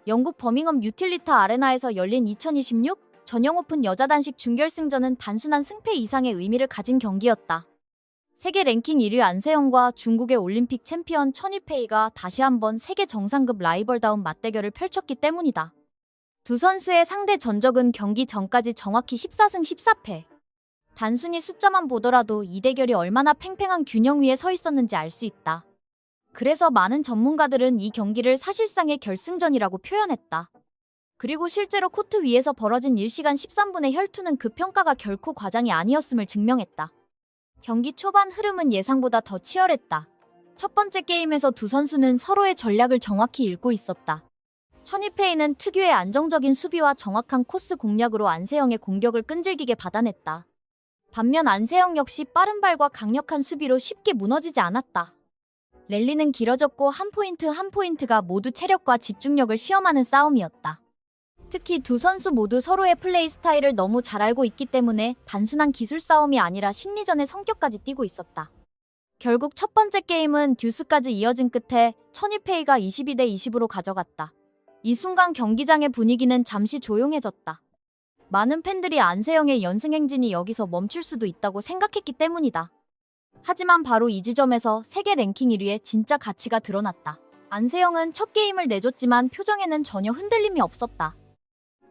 영국 버밍엄 유틸리타 아레나에서 열린 2026 전용 오픈 여자 단식 준결승전은 단순한 승패 이상의 의미를 가진 경기였다. 세계 랭킹 1위 안세영과 중국의 올림픽 챔피언 천이페이가 다시 한번 세계 정상급 라이벌다운 맞대결을 펼쳤기 때문이다. 두 선수의 상대 전적은 경기 전까지 정확히 14승 14패. 단순히 숫자만 보더라도 이 대결이 얼마나 팽팽한 균형 위에 서 있었는지 알 수 있다. 그래서 많은 전문가들은 이 경기를 사실상의 결승전이라고 표현했다. 그리고 실제로 코트 위에서 벌어진 1시간 13분의 혈투는 그 평가가 결코 과장이 아니었음을 증명했다. 경기 초반 흐름은 예상보다 더 치열했다. 첫 번째 게임에서 두 선수는 서로의 전략을 정확히 읽고 있었다. 천이페이는 특유의 안정적인 수비와 정확한 코스 공략으로 안세영의 공격을 끈질기게 받아냈다. 반면 안세영 역시 빠른 발과 강력한 수비로 쉽게 무너지지 않았다. 랠리는 길어졌고 한 포인트 한 포인트가 모두 체력과 집중력을 시험하는 싸움이었다. 특히 두 선수 모두 서로의 플레이 스타일을 너무 잘 알고 있기 때문에 단순한 기술 싸움이 아니라 심리전의 성격까지 띠고 있었다. 결국 첫 번째 게임은 듀스까지 이어진 끝에 천이페이가 22대 20으로 가져갔다. 이 순간 경기장의 분위기는 잠시 조용해졌다. 많은 팬들이 안세영의 연승 행진이 여기서 멈출 수도 있다고 생각했기 때문이다. 하지만 바로 이 지점에서 세계 랭킹 1위의 진짜 가치가 드러났다. 안세영은 첫 게임을 내줬지만 표정에는 전혀 흔들림이 없었다.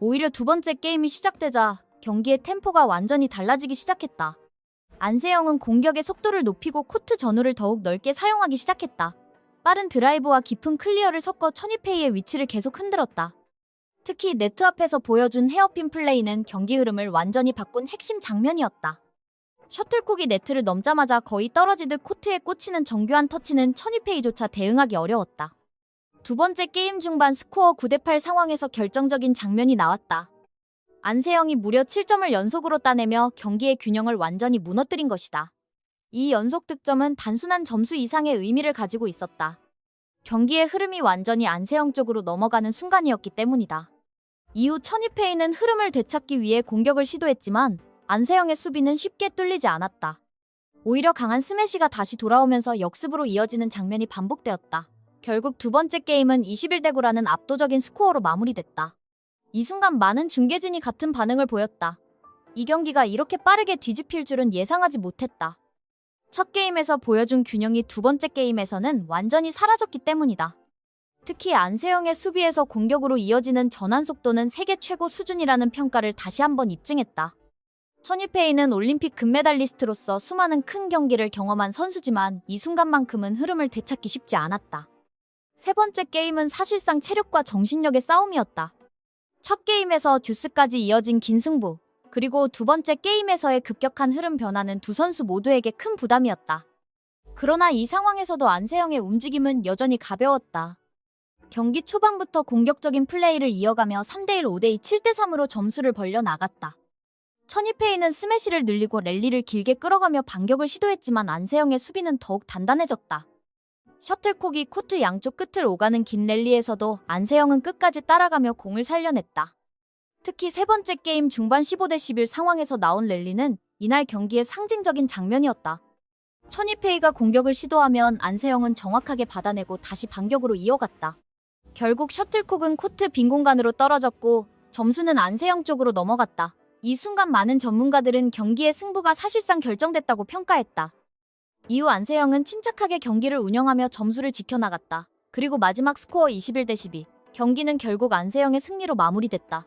오히려 두 번째 게임이 시작되자 경기의 템포가 완전히 달라지기 시작했다. 안세영은 공격의 속도를 높이고 코트 전후를 더욱 넓게 사용하기 시작했다. 빠른 드라이브와 깊은 클리어를 섞어 천이페이의 위치를 계속 흔들었다. 특히 네트 앞에서 보여준 헤어핀 플레이는 경기 흐름을 완전히 바꾼 핵심 장면이었다. 셔틀콕이 네트를 넘자마자 거의 떨어지듯 코트에 꽂히는 정교한 터치는 천이페이조차 대응하기 어려웠다. 두 번째 게임 중반 스코어 9대8 상황에서 결정적인 장면이 나왔다. 안세영이 무려 7점을 연속으로 따내며 경기의 균형을 완전히 무너뜨린 것이다. 이 연속 득점은 단순한 점수 이상의 의미를 가지고 있었다. 경기의 흐름이 완전히 안세영 쪽으로 넘어가는 순간이었기 때문이다. 이후 천이페이는 흐름을 되찾기 위해 공격을 시도했지만 안세영의 수비는 쉽게 뚫리지 않았다. 오히려 강한 스매시가 다시 돌아오면서 역습으로 이어지는 장면이 반복되었다. 결국 두 번째 게임은 21대 9라는 압도적인 스코어로 마무리됐다. 이 순간 많은 중계진이 같은 반응을 보였다. 이 경기가 이렇게 빠르게 뒤집힐 줄은 예상하지 못했다. 첫 게임에서 보여준 균형이 두 번째 게임에서는 완전히 사라졌기 때문이다. 특히 안세영의 수비에서 공격으로 이어지는 전환 속도는 세계 최고 수준이라는 평가를 다시 한번 입증했다. 천이페이는 올림픽 금메달리스트로서 수많은 큰 경기를 경험한 선수지만 이 순간만큼은 흐름을 되찾기 쉽지 않았다. 세 번째 게임은 사실상 체력과 정신력의 싸움이었다. 첫 게임에서 듀스까지 이어진 긴 승부, 그리고 두 번째 게임에서의 급격한 흐름 변화는 두 선수 모두에게 큰 부담이었다. 그러나 이 상황에서도 안세영의 움직임은 여전히 가벼웠다. 경기 초반부터 공격적인 플레이를 이어가며 3대1, 5대2, 7대3으로 점수를 벌려 나갔다. 천이페이는 스매시를 늘리고 랠리를 길게 끌어가며 반격을 시도했지만 안세영의 수비는 더욱 단단해졌다. 셔틀콕이 코트 양쪽 끝을 오가는 긴 랠리에서도 안세영은 끝까지 따라가며 공을 살려냈다. 특히 세 번째 게임 중반 15대 11 상황에서 나온 랠리는 이날 경기의 상징적인 장면이었다. 천이페이가 공격을 시도하면 안세영은 정확하게 받아내고 다시 반격으로 이어갔다. 결국 셔틀콕은 코트 빈 공간으로 떨어졌고 점수는 안세영 쪽으로 넘어갔다. 이 순간 많은 전문가들은 경기의 승부가 사실상 결정됐다고 평가했다. 이후 안세영은 침착하게 경기를 운영하며 점수를 지켜나갔다. 그리고 마지막 스코어 21대 12. 경기는 결국 안세영의 승리로 마무리됐다.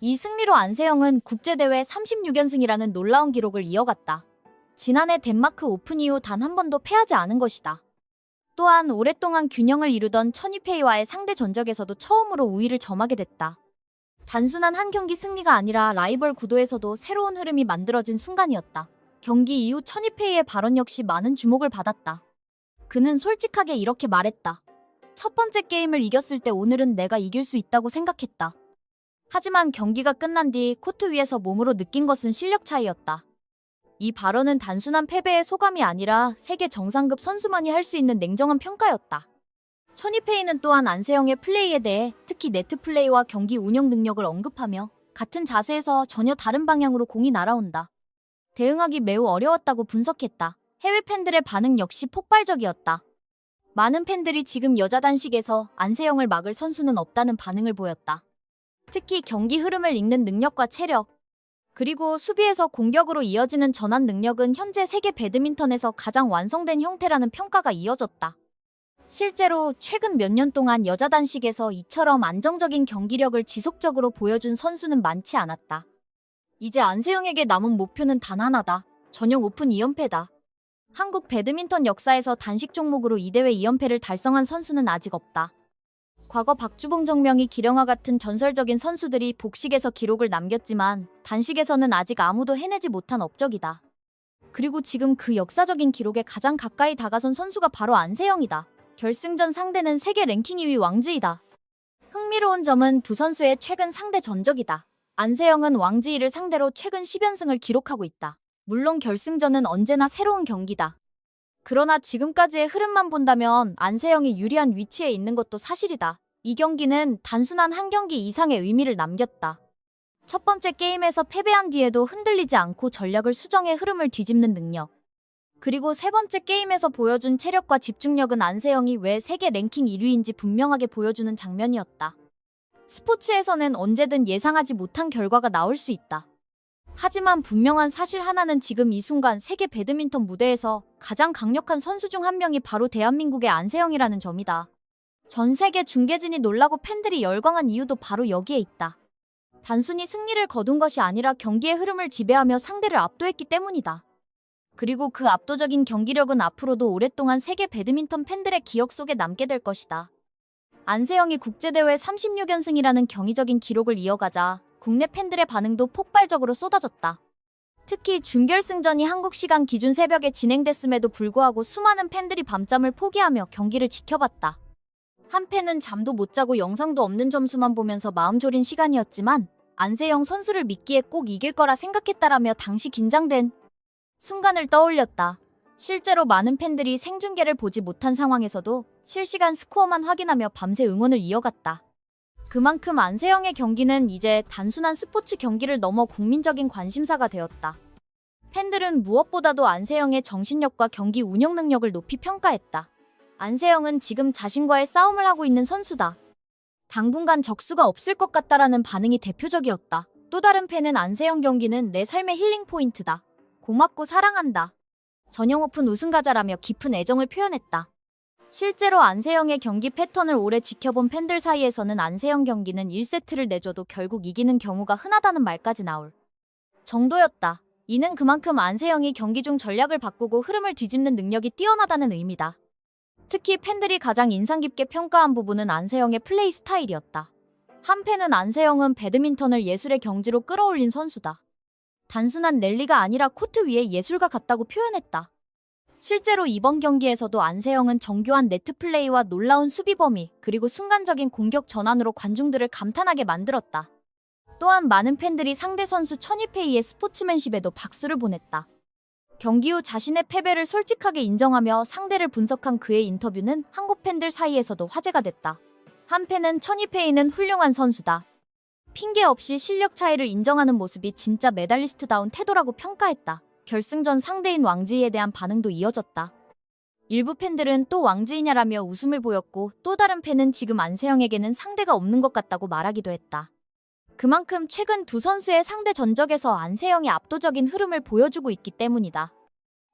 이 승리로 안세영은 국제대회 36연승이라는 놀라운 기록을 이어갔다. 지난해 덴마크 오픈 이후 단 한 번도 패하지 않은 것이다. 또한 오랫동안 균형을 이루던 천이페이와의 상대 전적에서도 처음으로 우위를 점하게 됐다. 단순한 한 경기 승리가 아니라 라이벌 구도에서도 새로운 흐름이 만들어진 순간이었다. 경기 이후 천이페이의 발언 역시 많은 주목을 받았다. 그는 솔직하게 이렇게 말했다. 첫 번째 게임을 이겼을 때 오늘은 내가 이길 수 있다고 생각했다. 하지만 경기가 끝난 뒤 코트 위에서 몸으로 느낀 것은 실력 차이였다. 이 발언은 단순한 패배의 소감이 아니라 세계 정상급 선수만이 할 수 있는 냉정한 평가였다. 천이페이는 또한 안세영의 플레이에 대해 특히 네트 플레이와 경기 운영 능력을 언급하며 같은 자세에서 전혀 다른 방향으로 공이 날아온다. 대응하기 매우 어려웠다고 분석했다. 해외 팬들의 반응 역시 폭발적이었다. 많은 팬들이 지금 여자 단식에서 안세영을 막을 선수는 없다는 반응을 보였다. 특히 경기 흐름을 읽는 능력과 체력, 그리고 수비에서 공격으로 이어지는 전환 능력은 현재 세계 배드민턴에서 가장 완성된 형태라는 평가가 이어졌다. 실제로 최근 몇 년 동안 여자 단식에서 이처럼 안정적인 경기력을 지속적으로 보여준 선수는 많지 않았다. 이제 안세영에게 남은 목표는 단 하나다. 전용 오픈 2연패다. 한국 배드민턴 역사에서 단식 종목으로 이 대회 2연패를 달성한 선수는 아직 없다. 과거 박주봉, 정명희, 기령아 같은 전설적인 선수들이 복식에서 기록을 남겼지만 단식에서는 아직 아무도 해내지 못한 업적이다. 그리고 지금 그 역사적인 기록에 가장 가까이 다가선 선수가 바로 안세영이다. 결승전 상대는 세계 랭킹 2위 왕지이다. 흥미로운 점은 두 선수의 최근 상대 전적이다. 안세영은 왕지이를 상대로 최근 10연승을 기록하고 있다. 물론 결승전은 언제나 새로운 경기다. 그러나 지금까지의 흐름만 본다면 안세영이 유리한 위치에 있는 것도 사실이다. 이 경기는 단순한 한 경기 이상의 의미를 남겼다. 첫 번째 게임에서 패배한 뒤에도 흔들리지 않고 전략을 수정해 흐름을 뒤집는 능력. 그리고 세 번째 게임에서 보여준 체력과 집중력은 안세영이 왜 세계 랭킹 1위인지 분명하게 보여주는 장면이었다. 스포츠에서는 언제든 예상하지 못한 결과가 나올 수 있다. 하지만 분명한 사실 하나는 지금 이 순간 세계 배드민턴 무대에서 가장 강력한 선수 중 한 명이 바로 대한민국의 안세영이라는 점이다. 전 세계 중계진이 놀라고 팬들이 열광한 이유도 바로 여기에 있다. 단순히 승리를 거둔 것이 아니라 경기의 흐름을 지배하며 상대를 압도했기 때문이다. 그리고 그 압도적인 경기력은 앞으로도 오랫동안 세계 배드민턴 팬들의 기억 속에 남게 될 것이다. 안세영이 국제대회 36연승이라는 경이적인 기록을 이어가자 국내 팬들의 반응도 폭발적으로 쏟아졌다. 특히 준결승전이 한국 시간 기준 새벽에 진행됐음에도 불구하고 수많은 팬들이 밤잠을 포기하며 경기를 지켜봤다. 한 팬은 잠도 못 자고 영상도 없는 점수만 보면서 마음 졸인 시간이었지만 안세영 선수를 믿기에 꼭 이길 거라 생각했다라며 당시 긴장된 순간을 떠올렸다. 실제로 많은 팬들이 생중계를 보지 못한 상황에서도 실시간 스코어만 확인하며 밤새 응원을 이어갔다. 그만큼 안세영의 경기는 이제 단순한 스포츠 경기를 넘어 국민적인 관심사가 되었다. 팬들은 무엇보다도 안세영의 정신력과 경기 운영 능력을 높이 평가했다. 안세영은 지금 자신과의 싸움을 하고 있는 선수다. 당분간 적수가 없을 것 같다라는 반응이 대표적이었다. 또 다른 팬은 안세영 경기는 내 삶의 힐링 포인트다. 고맙고 사랑한다. 전용 오픈 우승가자라며 깊은 애정을 표현했다. 실제로 안세영의 경기 패턴을 오래 지켜본 팬들 사이에서는 안세영 경기는 1세트를 내줘도 결국 이기는 경우가 흔하다는 말까지 나올 정도였다. 이는 그만큼 안세영이 경기 중 전략을 바꾸고 흐름을 뒤집는 능력이 뛰어나다는 의미다. 특히 팬들이 가장 인상 깊게 평가한 부분은 안세영의 플레이 스타일이었다. 한 팬은 안세영은 배드민턴을 예술의 경지로 끌어올린 선수다. 단순한 랠리가 아니라 코트 위의 예술가 같다고 표현했다. 실제로 이번 경기에서도 안세영은 정교한 네트 플레이와 놀라운 수비 범위, 그리고 순간적인 공격 전환으로 관중들을 감탄하게 만들었다. 또한 많은 팬들이 상대 선수 천이페이의 스포츠맨십에도 박수를 보냈다. 경기 후 자신의 패배를 솔직하게 인정하며 상대를 분석한 그의 인터뷰는 한국 팬들 사이에서도 화제가 됐다. 한 팬은 천이페이는 훌륭한 선수다. 핑계 없이 실력 차이를 인정하는 모습이 진짜 메달리스트다운 태도라고 평가했다. 결승전 상대인 왕지이에 대한 반응도 이어졌다. 일부 팬들은 또 왕지이냐라며 웃음을 보였고 또 다른 팬은 지금 안세영에게는 상대가 없는 것 같다고 말하기도 했다. 그만큼 최근 두 선수의 상대 전적에서 안세영이 압도적인 흐름을 보여주고 있기 때문이다.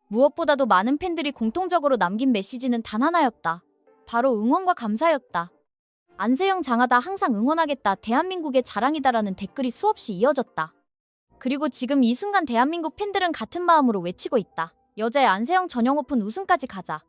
무엇보다도 많은 팬들이 공통적으로 남긴 메시지는 단 하나였다. 바로 응원과 감사였다. 안세영 장하다, 항상 응원하겠다, 대한민국의 자랑이다라는 댓글이 수없이 이어졌다. 그리고 지금 이 순간 대한민국 팬들은 같은 마음으로 외치고 있다. 여자의 안세영 전용 오픈 우승까지 가자.